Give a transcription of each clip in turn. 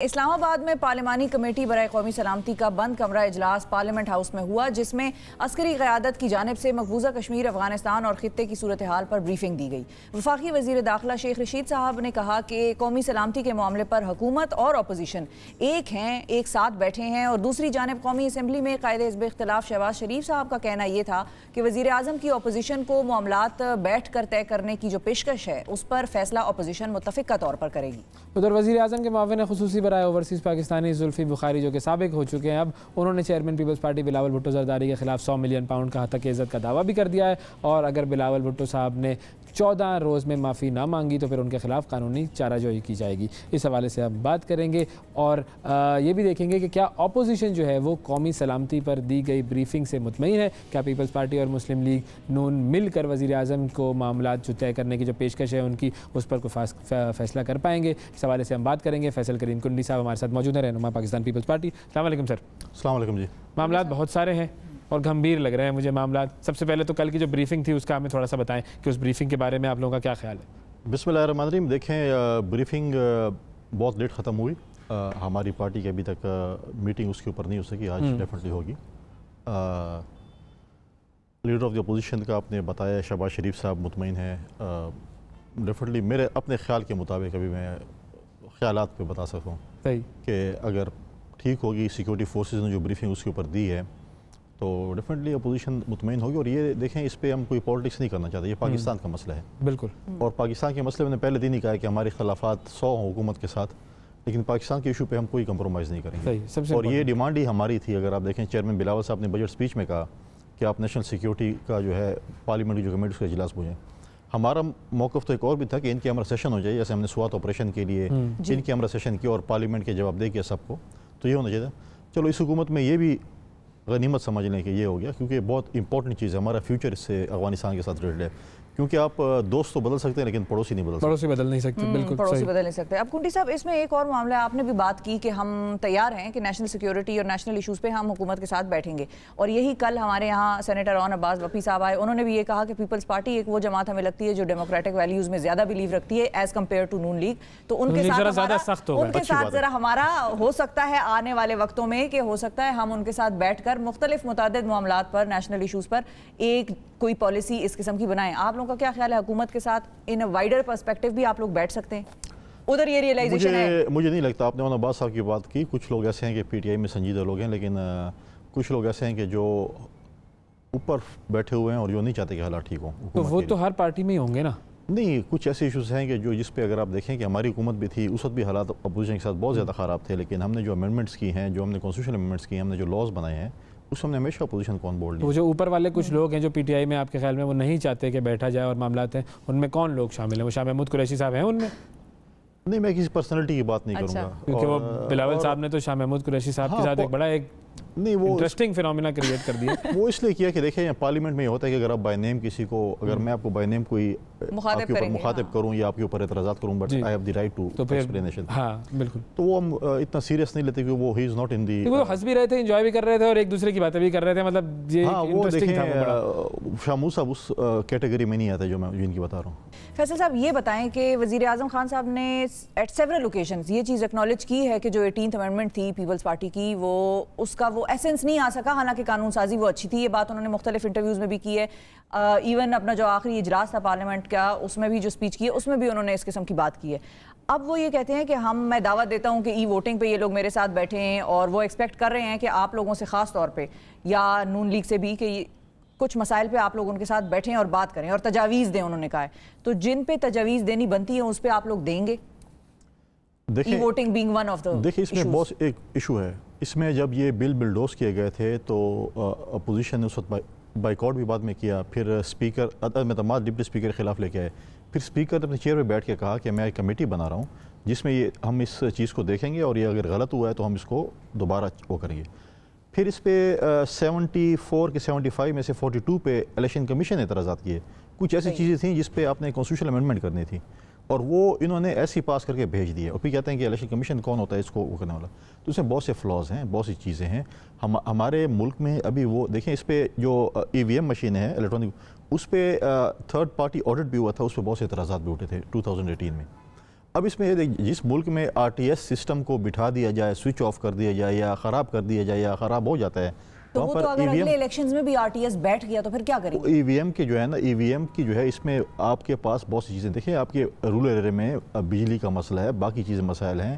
اسلام آباد میں پارلیمانی کمیٹی برائے قومی سلامتی کا بند کمرہ اجلاس پارلیمنٹ ہاؤس میں ہوا، جس میں عسکری قیادت کی جانب سے مقبوضہ کشمیر، افغانستان اور خطے کی صورتحال پر بریفنگ دی گئی۔ وفاقی وزیر داخلہ شیخ رشید صاحب نے کہا کہ قومی سلامتی کے معاملے پر حکومت اور اپوزیشن ایک ہیں، ایک ساتھ بیٹھے ہیں، اور دوسری جانب قومی اسمبلی میں قائد حزب اختلاف شہباز شریف صاحب کا کہنا یہ تھا کہ وزیر اعظم کی اپوزیشن کو معاملات بیٹھ کر طے کرنے کی جو پیشکش ہے اس پر فیصلہ اپوزیشن متفقہ طور پر کرے گی۔ ادھر وزیر اعظم کے معاون خصوصی برائے اوورسیز پاکستانی زلفی بخاری جو کہ سابق ہو چکے ہیں، اب انہوں نے چیئرمین پیپلز پارٹی بلاول بھٹو زرداری کے خلاف 100 ملین پاؤنڈ کا حق عزت کا دعویٰ بھی کر دیا ہے، اور اگر بلاول بھٹو صاحب نے 14 روز میں معافی نہ مانگی تو پھر ان کے خلاف قانونی چارہ جوئی کی جائے گی۔ اس حوالے سے ہم بات کریں گے اور یہ بھی دیکھیں گے کہ کیا اپوزیشن جو ہے وہ قومی سلامتی پر دی گئی بریفنگ سے مطمئن ہے، کیا پیپلز پارٹی اور مسلم لیگ نون مل کر وزیر اعظم کو معاملات جو طے کرنے کی جو پیشکش ہے ان کی اس پر کوئی فیصلہ کر پائیں گے۔ اس حوالے سے ہم بات کریں گے۔ فیصل کریم کنڈی صاحب ہمارے ساتھ موجود ہیں، رہنما پاکستان پیپلز پارٹی۔ السلام علیکم سر۔ السلام علیکم جی۔ معاملات بہت سارے ہیں اور گھمبیر لگ رہے ہیں مجھے معاملات۔ سب سے پہلے تو کل کی جو بریفنگ تھی اس کا ہمیں تھوڑا سا بتائیں کہ اس بریفنگ کے بارے میں آپ لوگوں کا کیا خیال ہے؟ بسم اللہ الرحمن الرحیم۔ دیکھیں، بریفنگ بہت لیٹ ختم ہوئی، ہماری پارٹی کی ابھی تک میٹنگ اس کے اوپر نہیں ہو سکی، آج ڈیفینیٹلی ہوگی۔ لیڈر آف دی اپوزیشن کا آپ نے بتایا، شہباز شریف صاحب مطمئن ہیں۔ ڈیفینیٹلی میرے اپنے خیال کے مطابق ابھی میں خیالات پہ بتا سکتا ہوں کہ اگر ٹھیک ہوگی سیکورٹی فورسز نے جو بریفنگ اس کے اوپر دی ہے تو ڈیفینیٹلی اپوزیشن مطمئن ہوگی۔ اور یہ دیکھیں، اس پہ ہم کوئی پالیٹکس نہیں کرنا چاہتے، یہ پاکستان کا مسئلہ ہے بالکل، اور پاکستان کے مسئلے میں نے پہلے دن ہی کہا ہے کہ ہمارے خلافات 100 ہوں حکومت کے ساتھ، لیکن پاکستان کے ایشو پہ ہم کوئی کمپرومائز نہیں کریں گے۔ اور یہ ڈیمانڈ ہی ہماری تھی۔ اگر آپ دیکھیں، چیئرمین بلاول صاحب نے بجٹ سپیچ میں کہا کہ آپ نیشنل سیکیورٹی کا جو ہے پارلیمنٹ جو کمیٹی اس کا اجلاس بھیجیں۔ ہمارا موقف تو ایک اور بھی تھا کہ ان کی امر سیشن ہو جائے، جیسے ہم نے سوات آپریشن کے لیے ان کی امر سیشن کی اور پارلیمنٹ کے جواب دے کیا سب کو، تو یہ ہونا چاہیے۔ چلو اس حکومت میں یہ بھی غنیمت سمجھ لیں کہ یہ ہو گیا، کیونکہ بہت امپورٹنٹ چیز ہے، ہمارا فیوچر اس سے افغانستان کے ساتھ ریلیٹڈ ہے۔ کیونکہ آپ دوست تو بدل سکتے ہیں لیکن پڑوسی نہیں بدل سکتے، پڑوسی بدل نہیں سکتے، بالکل پڑوسی بدل نہیں سکتے۔ اب کنڈی صاحب، اس میں ایک اور معاملہ ہے، آپ نے بھی بات کی کہ ہم تیار ہیں کہ نیشنل سیکیورٹی اور نیشنل ایشوز پہ ہم حکومت کے ساتھ بیٹھیں گے، اور یہی کل ہمارے یہاں سینیٹر اون عباس وفی صاحب آئے، انہوں نے بھی یہ کہا کہ پیپلز پارٹی ایک وہ جماعت ہمیں لگتی ہے جو ڈیموکریٹک ویلیوز میں زیادہ بلیو رکھتی ہے as compare to Noon League, تو ان کے ساتھ ذرا ہمارا ہو سکتا ہے آنے والے وقتوں میں کہ ہو سکتا ہے ہم ان کے ساتھ بیٹھ کر مختلف متعدد معاملات پر، نیشنل ایشوز پر ایک کوئی پالیسی اس قسم کی بنائیں۔ آپ لوگوں کا کیا خیال ہے؟ حکومت کے ساتھ ان وائڈر پرسپیکٹیو بھی آپ لوگ بیٹھ سکتے ہیں؟ ادھر یہ ریئلائزیشن ہے؟ مجھے نہیں لگتا۔ آپ نے عباس صاحب کی بات کی، کچھ لوگ ایسے ہیں کہ پی ٹی آئی میں سنجیدہ لوگ ہیں، لیکن کچھ لوگ ایسے ہیں کہ جو اوپر بیٹھے ہوئے ہیں اور جو نہیں چاہتے کہ حالات ٹھیک ہوں۔ تو وہ تو ہر پارٹی میں ہی ہوں گے نا؟ نہیں، کچھ ایسے ایشوز ہیں کہ جو جس پہ اگر آپ دیکھیں کہ ہماری حکومت بھی تھی اس وقت بھی حالات اپوزیشن کے ساتھ بہت زیادہ خراب تھے، لیکن ہم نے جو امینڈمنٹس کی ہیں، جو ہم نے کانسٹیٹیوشن امینڈمنٹس کی ہیں، ہم نے جو لاز بنائے ہیں، اس ہم نے ہمیشہ اپوزیشن کو آن بورڈ لیا۔ وہ جو اوپر والے کچھ لوگ ہیں جو پی ٹی آئی میں آپ کے خیال میں وہ نہیں چاہتے کہ بیٹھا جائے اور معاملات ہیں، ان میں کون لوگ شامل ہیں؟ وہ شاہ محمود قریشی صاحب ہیں ان میں؟ نہیں، میں کسی پرسنالٹی کی بات نہیں کروں گا، کیونکہ وہ بلاول صاحب نے تو شاہ محمود قریشی صاحب کے ساتھ ایک بڑا ایک انٹرسٹنگ فینومینا کریٹ کر دیا۔ وہ اس لیے کیا کہ دیکھیں، پارلیمنٹ میں یہ ہوتا ہے کہ اگر آپ بائی نیم کسی کو، اگر میں آپ کو بائی نیم کوئی آپ کے اوپر مخاطب کروں یا آپ کے اوپر اعتراضات کروں، but I have the right to explanation, ہاں بالکل، تو وہ ہم اتنا سیریس نہیں لیتے کہ وہ ہی از ناٹ ان دی، وہ ہنس بھی رہے تھے، انجوائے بھی کر رہے تھے اور ایک دوسرے کی باتیں بھی کر رہے تھے، مطلب یہ انٹرسٹنگ تھا۔ شاہ محمود صاحب اس کیٹیگری میں نہیں آتے جو میں جن کی بتا رہا ہوں۔ فیصل صاحب، یہ بتائیں کہ وزیر اعظم خان صاحب نے ایٹ سیورل اوکیشنز یہ چیز ایکنالج کی ہے کہ جو 18th امینڈمنٹ تھی پیپلز پارٹی کی، وہ اس کا وہ ایسنس نہیں آ سکا، حالانکہ قانون سازی وہ اچھی تھی۔ یہ بات انہوں نے مختلف انٹرویوز میں بھی کی ہے، ایون اپنا جو آخری اجلاس تھا پارلیمنٹ کا اس میں بھی جو اسپیچ کی ہے اس میں بھی انہوں نے اس قسم کی بات کی ہے۔ اب وہ یہ کہتے ہیں کہ میں دعوت دیتا ہوں کہ ای ووٹنگ پہ یہ لوگ میرے ساتھ بیٹھے ہیں، اور وہ ایکسپیکٹ کر رہے ہیں کہ آپ لوگوں سے خاص طور پہ یا نون لیگ سے بھی کہ کچھ مسائل پہ آپ لوگ ان کے ساتھ بیٹھیں اور بات کریں اور تجاویز دیں، انہوں نے کہا ہے۔ تو جن پہ تجاویز دینی بنتی ہے اس پہ آپ لوگ دیں گے؟ دیکھیں، voting being one of the دیکھیں، اس میں بہت ایک ایشو ہے۔ اس میں جب یہ بل بلڈوز کیے گئے تھے تو اپوزیشن نے اس وقت بائیکاٹ بھی بعد میں کیا، پھر اسپیکر عدم اعتماد ڈپٹی اسپیکر کے خلاف لے کے آئے، پھر اسپیکر نے اپنے چیئر پہ بیٹھ کے کہا کہ میں ایک کمیٹی بنا رہا ہوں جس میں یہ ہم اس چیز کو دیکھیں گے اور یہ اگر غلط ہوا ہے تو ہم اس کو دوبارہ وہ کریں گے۔ پھر اس پہ 74 کے 75 میں سے 42 پہ الیکشن کمیشن نے اعتراضات کیے۔ کچھ ایسی چیزیں تھیں جس پہ آپ نے کانسٹیٹیوشنل امینڈمنٹ کرنی تھی، اور وہ انہوں نے ایسی پاس کر کے بھیج دیے، اور پھر کہتے ہیں کہ الیکشن کمیشن کون ہوتا ہے اس کو وہ کرنے والا۔ تو اس میں بہت سے فلاز ہیں، بہت سی چیزیں ہیں ہمارے ملک میں ابھی۔ وہ دیکھیں، اس پہ جو ای وی ایم مشینیں ہیں الیکٹرانک، اس پہ تھرڈ پارٹی آڈٹ بھی ہوا تھا، اس پہ بہت سے اعتراضات بھی اٹھے تھے 2018 میں۔ اب اس میں جس ملک میں RTS سسٹم کو بٹھا دیا جائے, سوئچ آف کر دیا جائے یا خراب کر دیا جائے یا خراب ہو جاتا ہے, تو وہ تو اگر اگلے الیکشنز میں بھی RTS بیٹھ گیا تو پھر کیا کریں گے؟ EVM کے جو ہے نا, EVM کی جو ہے اس میں آپ کے پاس بہت سی چیزیں دیکھیں, آپ کے رورل ایریا میں بجلی کا مسئلہ ہے, باقی چیزیں مسائل ہیں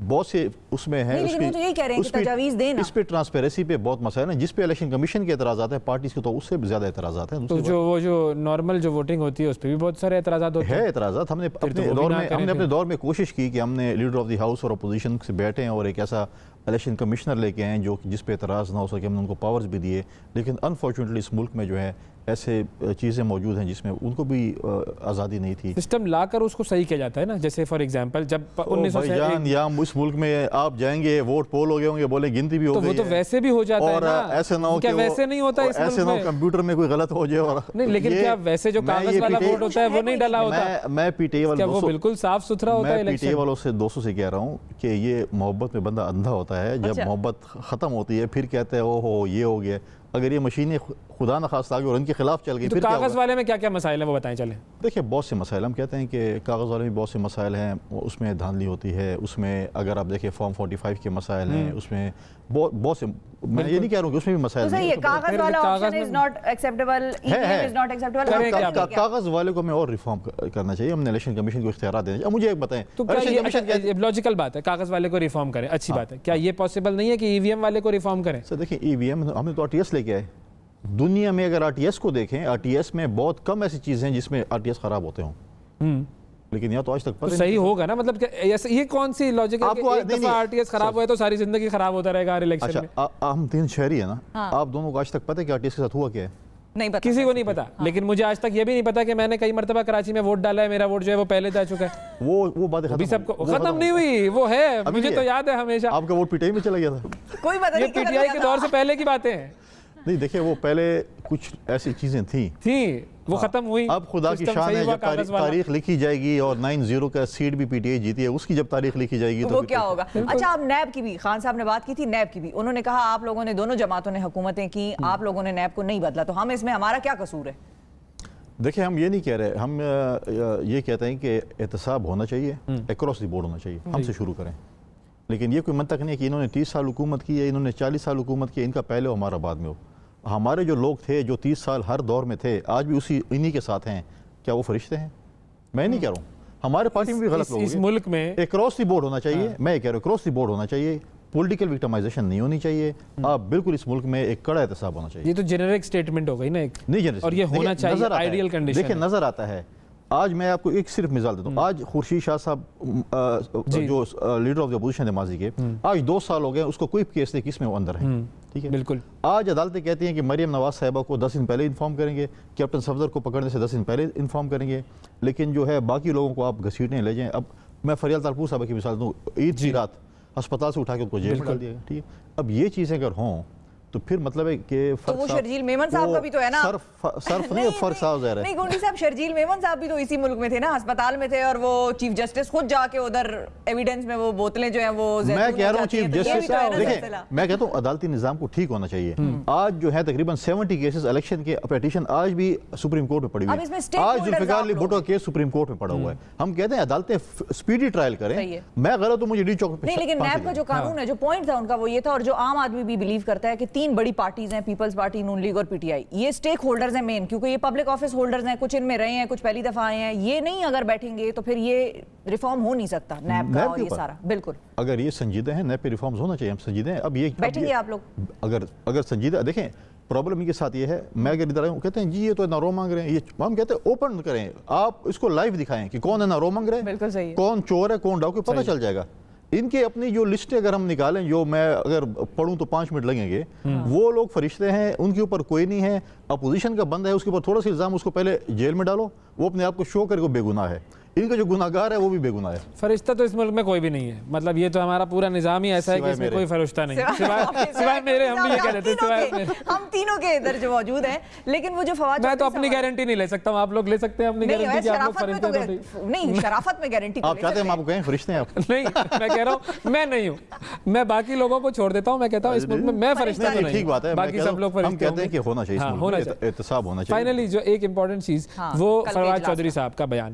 بہت سے اس میں ہیں. لیکن وہ تو یہی کہہ رہے ہیں کہ تجاویز دینا, اس پہ ٹرانسپیرنسی پہ بہت مسائل ہیں, جس پہ الیکشن کمیشن کے اعتراضات ہیں, پارٹیز کے تو اس سے بھی زیادہ اعتراضات ہیں. تو جو نارمل جو ووٹنگ ہوتی ہے اس پہ بھی بہت سارے اعتراضات ہوتے ہیں. اعتراضات ہم نے اپنے دور میں کوشش کی کہ ہم نے لیڈر آف دی ہاؤس اور اپوزیشن سے بیٹھیں اور ایک ایسا الیکشن کمشنر لے کے آئیں جو جس پہ اعتراض نہ ہو سکے, ہم نے ان کو پاورز بھی دیے, لیکن انفارچونیٹلی اس ملک میں جو ہے ایسے چیزیں موجود ہیں جس میں ان کو بھی آزادی نہیں تھی. سسٹم لا کر اس کو صحیح کیا جاتا ہے نا, جیسے فار ایگزامپل جب 1901 یا اس ملک میں آپ جائیں گے ووٹ پول ہو گئے ہوں گے, بولے گنتی بھی ہو گئی, تو وہ تو ویسے بھی ہو جاتا ہے نا, اور ایسے نہ ہو کیا ویسے نہیں ہوتا اس ایسے نہ ہو کمپیوٹر میں کوئی غلط ہو جائے اور نہیں, لیکن کیا ویسے جو کاغذ والا ووٹ ہوتا ہے وہ نہیں ڈلا ہوتا؟ میں پی ٹی آئی والوں وہ بالکل صاف ستھرا ہوتا ہے. میں پی ٹی آئی والوں سے دوستوں سے کہہ رہا ہوں کہ یہ محبت میں بندہ اندھا ہوتا ہے, جب محبت ختم ہوتی ہے پھر کہتے ہیں او ہو یہ ہو گیا. اگر یہ مشینیں خدا نخواستہ آگے اور ان کے خلاف چل گئی تو کاغذ والے میں کیا کیا مسائل ہیں وہ بتائیں چلیں. دیکھیں بہت سے مسائل, ہم کہتے ہیں کہ کاغذ والے میں بہت سے مسائل ہیں, اس میں دھاندلی ہوتی ہے, اس میں اگر آپ دیکھیں فارم 45 کے مسائل ہیں, اس میں بہت سے, میں یہ نہیں کہہ رہا ہوں کہ اس میں بھی مسائل نہیں. کاغذ والا option is not acceptable, is not acceptable. کاغذ والے کو میں اور ریفارم کرنا چاہیے, ہم نے الیکشن کمیشن کو اختیارات دینے چاہیے. مجھے ایک بتائیں, تو کیا لاجیکل بات ہے کاغذ والے کو ریفارم کریں, اچھی بات ہے, کیا یہ پاسبل نہیں ہے کہ EVM والے کو ریفارم کریں؟ سر دیکھیں EVM ہم نے تو RTS لے کے آئے. دنیا میں اگر RTS کو دیکھیں, RTS میں بہت کم ایسی چیزیں ہیں جس میں RTS خراب ہوتے ہوں, لیکن یہاں تو آج تک پتہ صحیح ہوگا نا, مطلب یہ کون سی لاجک ہے کہ ایک دفعہ RTS خراب ہوا ہے تو ساری زندگی خراب ہوتا رہے گا ہر الیکشن میں؟ اچھا ہم 3 شہری ہیں نا, آپ دونوں کو آج تک پتہ ہے کہ RTS کے ساتھ ہوا کیا ہے؟ نہیں پتا, کسی کو نہیں پتا. لیکن مجھے آج تک یہ بھی نہیں پتا کہ میں نے کئی مرتبہ کراچی میں ووٹ ڈالا ہے, میرا ووٹ جو ہے وہ پہلے جا چکا ہے. وہ باتیں ختم نہیں ہوئی, وہ ہے, مجھے تو یاد ہے ہمیشہ. آپ کا ووٹ PTI میں چلا گیا تھا, کوئی پتہ نہیں, یہ PTI کے دور سے پہلے کی باتیں ہیں. نہیں دیکھیں وہ پہلے کچھ ایسی چیزیں تھیں وہ ختم ہوئی. اب خدا کی شان ہے جب تاریخ لکھی جائے گی اور 9-0 کا سیٹ بھی PTI جیتی ہے, اس کی جب تاریخ لکھی جائے گی تو وہ کیا ہوگا. اچھا آپ نیب کی بھی, خان صاحب نے بات کی تھی نیب کی بھی, انہوں نے کہا آپ لوگوں نے, دونوں جماعتوں نے حکومتیں کی, آپ لوگوں نے نیب کو نہیں بدلا, تو ہم اس میں ہمارا کیا قصور ہے؟ دیکھیں ہم یہ نہیں کہہ رہے, ہم یہ کہتے ہیں کہ احتساب ہونا چاہیے, اکراس دی بورڈ ہونا چاہیے, ہم سے شروع کریں. لیکن یہ کوئی منطق نہیں ہے کہ انہوں نے 30 سال حکومت کی ہے, انہوں نے 40 سال حکومت کی, ان کا پہلے ہو ہمارا بعد میں ہو. ہمارے جو لوگ تھے جو 30 سال ہر دور میں تھے, آج بھی انہی کے ساتھ ہیں, کیا وہ فرشتے ہیں؟ میں نہیں کہہ رہا ہوں, ہمارے پارٹی میں بھی غلط لوگ ہیں. اس ملک میں اکراس دی بورڈ ہونا چاہیے, میں یہ کہہ رہا ہوں اکراس دی بورڈ ہونا چاہیے, پولیٹیکل وکٹمائزیشن نہیں ہونی چاہیے. آپ بالکل اس ملک میں ایک کڑا احتساب ہونا چاہیے. یہ تو جنرک سٹیٹمنٹ ہو گئی نا ایک, نہیں جنرک, اور یہ ہونا چاہیے آئیڈیل کنڈیشن. دیکھیں نظر آتا ہے, آج میں آپ کو ایک صرف مثال دیتا ہوں. آج خورشید شاہ صاحب جو لیڈر آف دی اپوزیشن ہے ماضی کے, آج 2 سال ہو گئے, اس کو کوئی کیس نہیں کس میں وہ اندر ہے. ٹھیک ہے, بالکل. آج عدالتیں کہتی ہیں کہ مریم نواز صاحبہ کو 10 دن پہلے انفارم کریں گے, کیپٹن صفدر کو پکڑنے سے 10 دن پہلے انفارم کریں گے, لیکن جو ہے باقی لوگوں کو آپ گھسیٹنے لے جائیں. اب میں فریال تالپور صاحبہ کی مثال دوں, عید کی رات ہسپتال سے اٹھا کے ان کو جیل میں ڈال دیا گیا. ٹھیک ہے, اب یہ چیزیں اگر ہوں تو پھر مطلب ہے کہ تو وہ شرجیل میمن صاحب کا بھی تو ہے نا, صرف نہیں, فرق صاحب ظاہر ہے. نہیں گونڈی صاحب, شرجیل میمن صاحب بھی تو اسی ملک میں تھے نا, ہسپتال میں تھے, اور وہ چیف جسٹس خود جا کے ادھر ایویڈنس میں وہ بوتلیں جو ہیں وہ, میں کہہ رہا ہوں چیف جسٹس, دیکھیں میں کہتا ہوں عدالتی نظام کو ٹھیک ہونا چاہیے. آج جو ہے تقریباً 70 کیسز الیکشن کے پیٹیشن آج بھی سپریم کورٹ میں پڑی ہوئی ہے. آج ذوالفقار علی بھٹو کا کیس سپریم کورٹ میں پڑا ہوا ہے. ہم کہتے ہیں عدالتیں سپیڈی ٹرائل کریں. میں غلط ہوں, مجھے ڈی چوک پہ نہیں, لیکن نیب کا جو قانون ہے, جو پوائنٹ تھا ان کا وہ یہ تھا, اور جو عام آدمی بھی بلیو کرتا ہے کہ 3 بڑی پارٹیز ہیں, پیپلز پارٹی, نون لیگ اور PTI, یہ سٹیک ہولڈرز ہیں مین, کیونکہ یہ پبلک آفس ہولڈرز ہیں, کچھ ان میں رہے ہیں, کچھ پہلی دفعہ آئے ہیں. یہ نہیں اگر بیٹھیں گے تو پھر یہ ریفارم ہو نہیں سکتا نیب کا, اور یہ سارا بالکل. اگر یہ سنجیدہ ہیں, نیب پہ ریفارمز ہونا چاہیے, ہم سنجیدہ ہیں. اب یہ بیٹھیں گے آپ لوگ اگر سنجیدہ, دیکھیں پرابلم کے ساتھ یہ ہے, میں اگر ادھر آؤں کہتے ہیں جی یہ تو نارو مانگ رہے ہیں, یہ ہم کہتے ہیں اوپن کریں, آپ اس کو لائیو دکھائیں کہ کون ہے نارو مانگ رہے ہیں, بالکل صحیح ہے, کون چور ہے کون ڈاکو, پتہ چل جائے گا. ان کے اپنی جو لسٹیں اگر ہم نکالیں, جو میں اگر پڑھوں تو 5 منٹ لگیں گے, وہ لوگ فرشتے ہیں, ان کے اوپر کوئی نہیں ہے, اپوزیشن کا بندہ ہے, اس کے اوپر تھوڑا سا الزام, اس کو پہلے جیل میں ڈالو, وہ اپنے آپ کو شو کر کے بے گناہ ہے. ان کا جو گناہگار ہے وہ بھی بے گناہ ہے. فرشتہ تو اس ملک میں کوئی بھی نہیں ہے, مطلب یہ تو ہمارا پورا نظام ہی ایسا ہے کہ اس میں کوئی فرشتہ نہیں, سوائے میرے. ہم بھی یہ کہہ دیتے ہیں ہم تینوں کے ادھر جو موجود ہیں. لیکن وہ جو فواد, میں تو اپنی گارنٹی نہیں لے سکتا ہوں, آپ لوگ لے سکتے ہیں اپنی گارنٹی کہ آپ لوگ فرشتے تو نہیں, شرافت میں گارنٹی آپ چاہتے ہیں ہم آپ کو کہیں فرشتے ہیں آپ؟ نہیں, میں کہہ رہا ہوں میں نہیں ہوں, میں باقی لوگوں کو چھوڑ دیتا ہوں. میں کہتا ہوں اس ملک میں میں فرشتہ تو نہیں, ٹھیک بات ہے, باقی سب لوگ فرشتے ہم کہتے ہیں کہ ہونا چاہیے, احتساب ہونا چاہیے. فائنلی جو ایک امپورٹنٹ چیز وہ فواد چودھری صاحب کا بیان